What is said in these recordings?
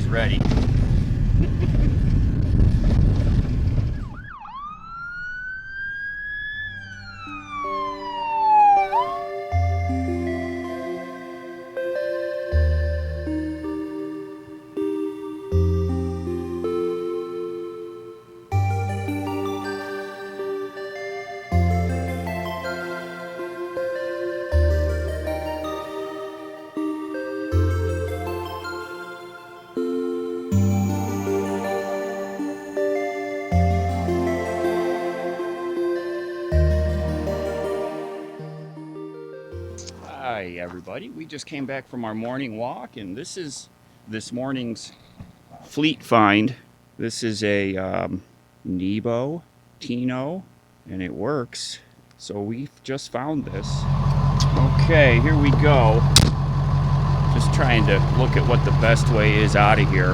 is ready. Hi everybody, we just came back from our morning walk, and this is this morning's fleet find. This is a Nebo Tino, and it works. So we've just found this. Okay, here we go. Just trying to look at what the best way is out of here.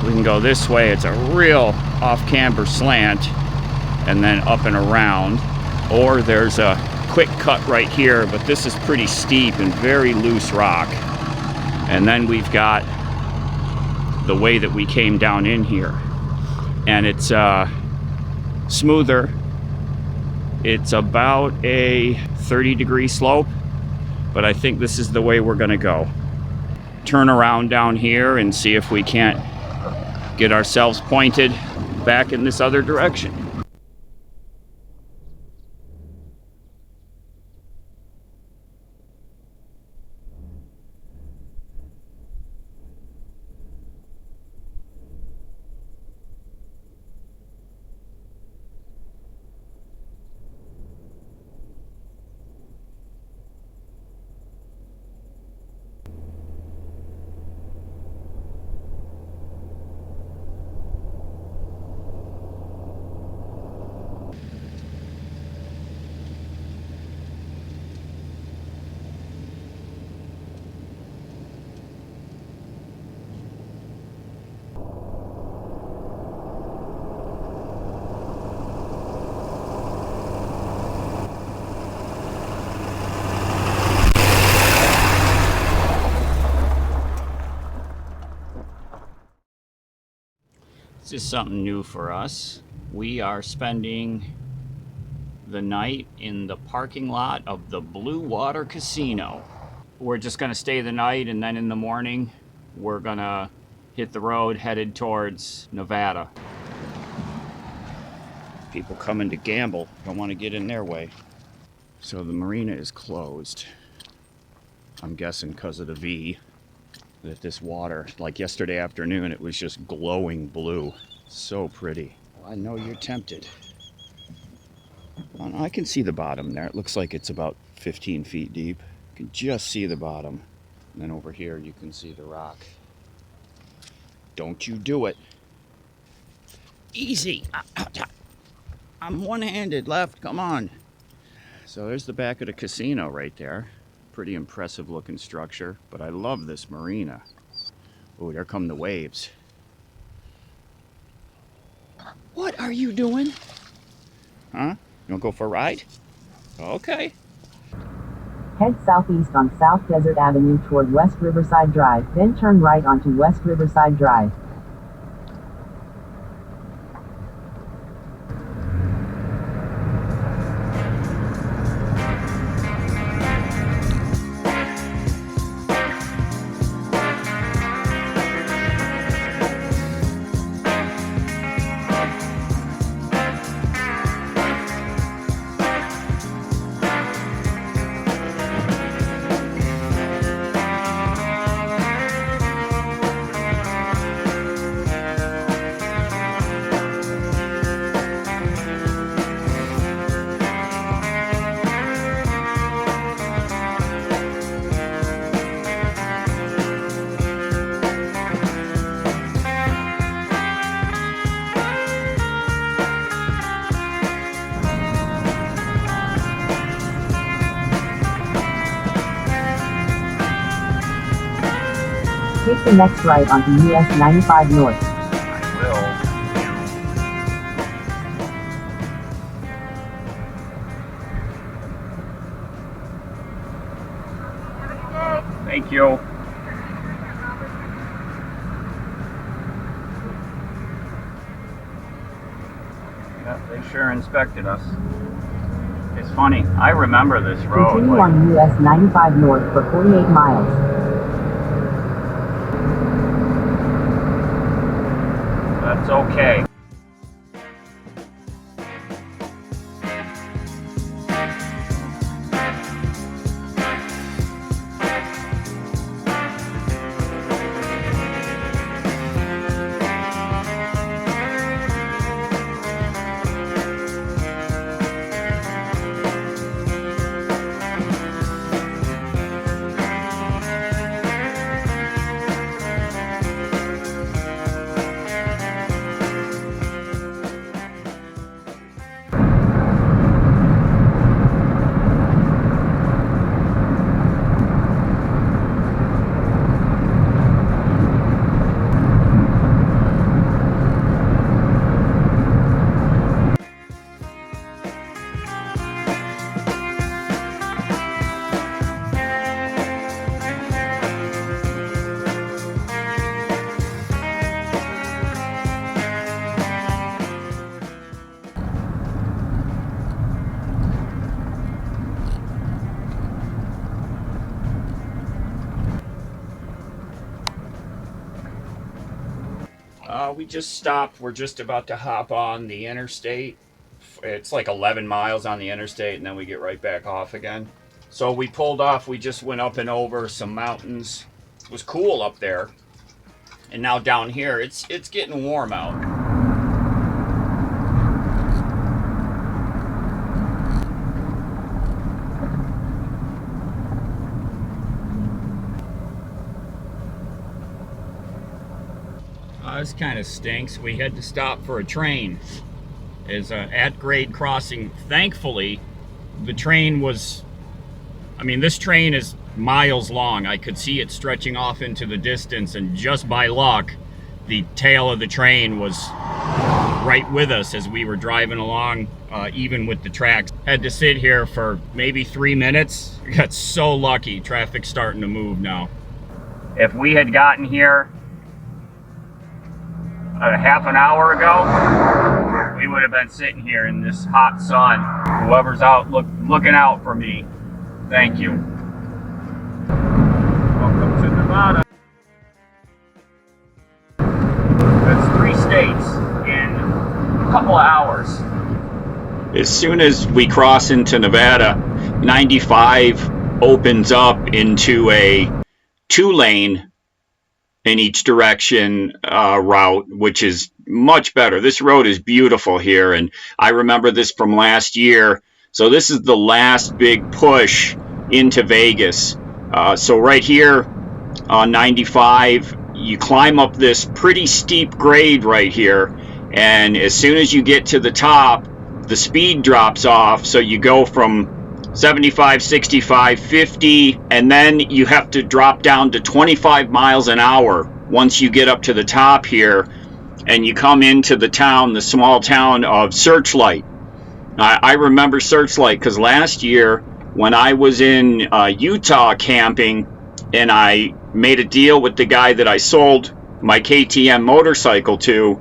We can go this way. It's a real off-camber slant and then up and around, or there's a quick cut right here, but this is pretty steep and very loose rock. And then we've got the way that we came down in here, and it's smoother. It's about a 30-degree slope, but I think this is the way we're gonna go. Turn around down here and see if we can't get ourselves pointed back in this other direction. This is something new for us. We are spending the night in the parking lot of the Blue Water Casino. We're just gonna stay the night, and then in the morning we're gonna hit the road headed towards Nevada. People coming to gamble don't want to get in their way. So the marina is closed. I'm guessing because of the V. That this water, like yesterday afternoon, it was just glowing blue. So pretty. Well, I know you're tempted. I can see the bottom there. It looks like it's about 15 feet deep. You can just see the bottom. And then over here you can see the rock. Don't you do it. Easy. I'm one-handed left, come on. So there's the back of the casino right there. Pretty impressive looking structure, but I love this marina. Oh, there come the waves. What are you doing? Huh? You wanna go for a ride? Okay. Head southeast on South Desert Avenue toward West Riverside Drive, then turn right onto West Riverside Drive. Take the next right onto US 95 North. I will. Thank you. They sure inspected us. It's funny, I remember this road. Continue on US 95 north for 48 miles. That's okay. We just stopped. We're just about to hop on the interstate. It's like 11 miles on the interstate, and then we get right back off again. So we pulled off. We just went up and over some mountains. It was cool up there. And now down here, it's getting warm out. This kind of stinks. We had to stop for a train. It's an at-grade crossing. Thankfully, the train was, I mean, this train is miles long. I could see it stretching off into the distance, and just by luck, the tail of the train was right with us as we were driving along, even with the tracks. Had to sit here for maybe 3 minutes. We got so lucky. Traffic's starting to move now. If we had gotten here a half an hour ago, we would have been sitting here in this hot sun. Whoever's out looking out for me, thank you. Welcome to Nevada. That's 3 states in a couple of hours. As soon as we cross into Nevada, 95 opens up into a 2-lane in each direction route, which is much better. This road is beautiful here, and I remember this from last year. So this is the last big push into Vegas. So right here on 95, you climb up this pretty steep grade right here, and as soon as you get to the top, the speed drops off. So you go from 75, 65, 50, and then you have to drop down to 25 miles an hour once you get up to the top here, and you come into the town, the small town of Searchlight. I remember Searchlight because last year when I was in Utah camping, and I made a deal with the guy that I sold my KTM motorcycle to,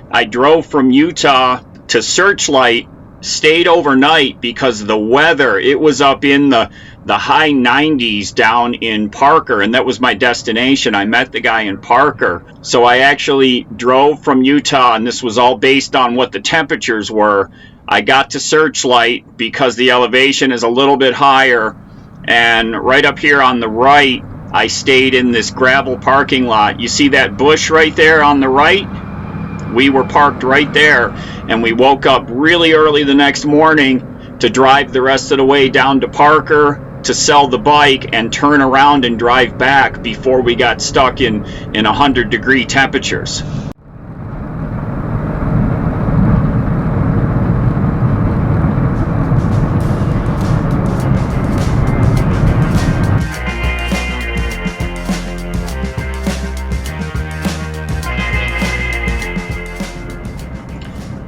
I drove from Utah to Searchlight, stayed overnight because of the weather. It was up in the high 90s down in Parker, and that was my destination. I met the guy in Parker. So I actually drove from Utah, and this was all based on what the temperatures were. I got to Searchlight because the elevation is a little bit higher, and right up here on the right, I stayed in this gravel parking lot. You see that bush right there on the right? We were parked right there, and we woke up really early the next morning to drive the rest of the way down to Parker to sell the bike and turn around and drive back before we got stuck in 100-degree temperatures.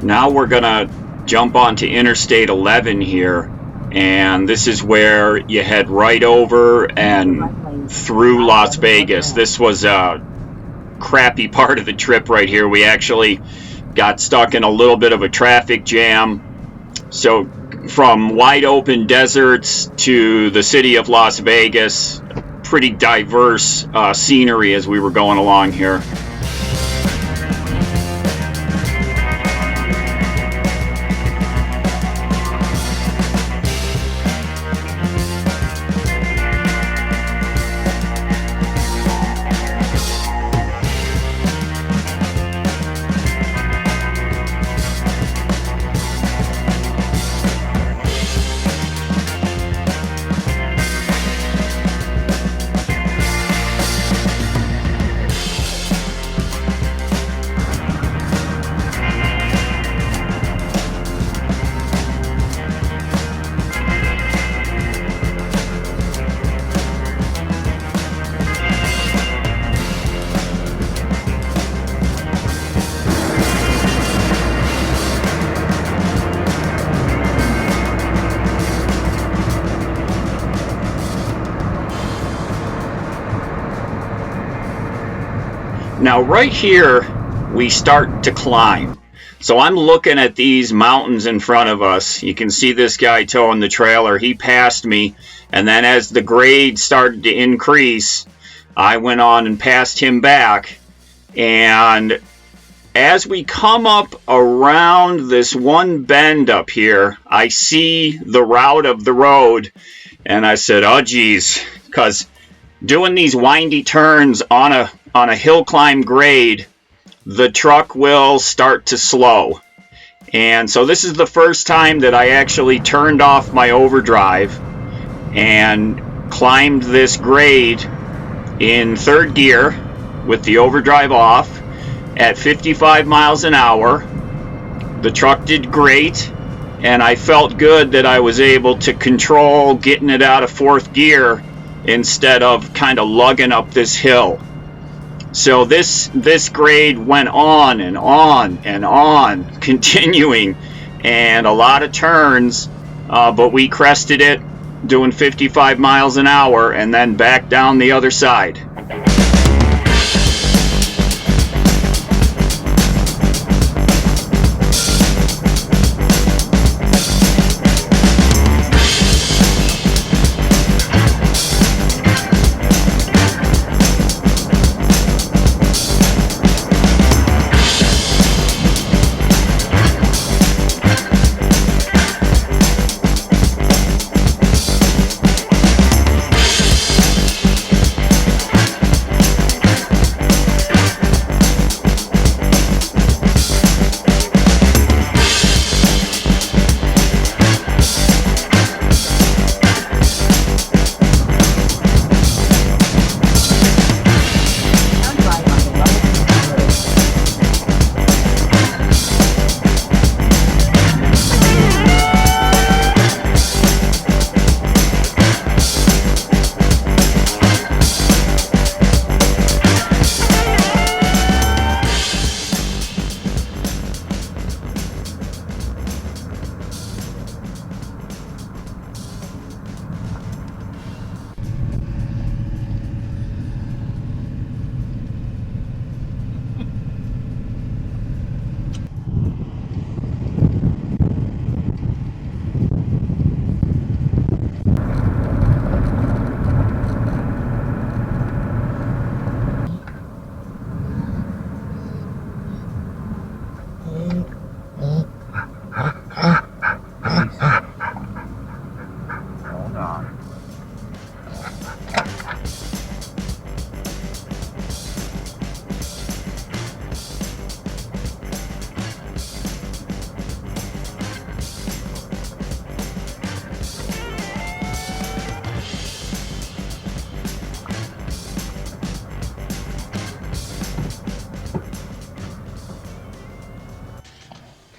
Now we're gonna jump onto Interstate 11 here, and this is where you head right over and through Las Vegas. This was a crappy part of the trip right here. We actually got stuck in a little bit of a traffic jam. So from wide open deserts to the city of Las Vegas, pretty diverse scenery as we were going along here. Now right here, we start to climb. So I'm looking at these mountains in front of us. You can see this guy towing the trailer. He passed me, and then as the grade started to increase, I went on and passed him back. And as we come up around this one bend up here, I see the route of the road, and I said, oh geez, because doing these windy turns on a hill climb grade, the truck will start to slow. And so this is the first time that I actually turned off my overdrive and climbed this grade in third gear with the overdrive off at 55 miles an hour. The truck did great, and I felt good that I was able to control getting it out of fourth gear instead of kind of lugging up this hill. So this grade went on and on and on, continuing, and a lot of turns, but we crested it doing 55 miles an hour and then back down the other side.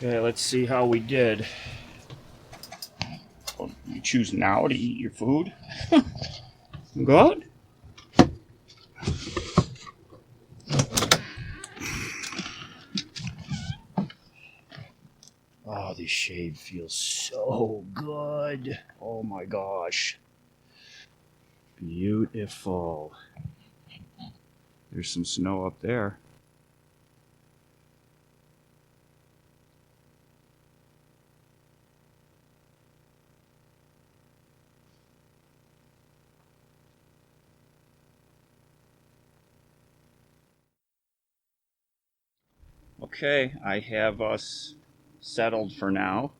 Okay, let's see how we did. Oh, you choose now to eat your food? Good? Oh, this shade feels so good. Oh my gosh. Beautiful. There's some snow up there. Okay, I have us settled for now.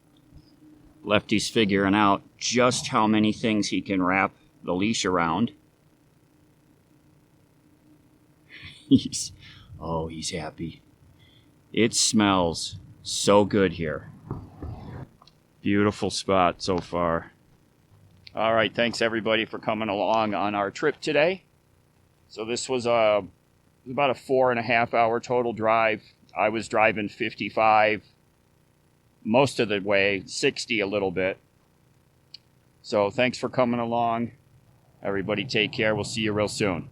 Lefty's figuring out just how many things he can wrap the leash around. He's happy. It smells so good here. Beautiful spot so far. All right, thanks everybody for coming along on our trip today. So this was about a 4.5 hour total drive. I was driving 55 most of the way, 60 a little bit. So thanks for coming along. Everybody take care. We'll see you real soon.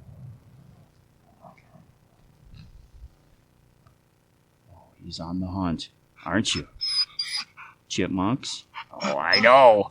He's on the hunt, aren't you? Chipmunks? Oh, I know.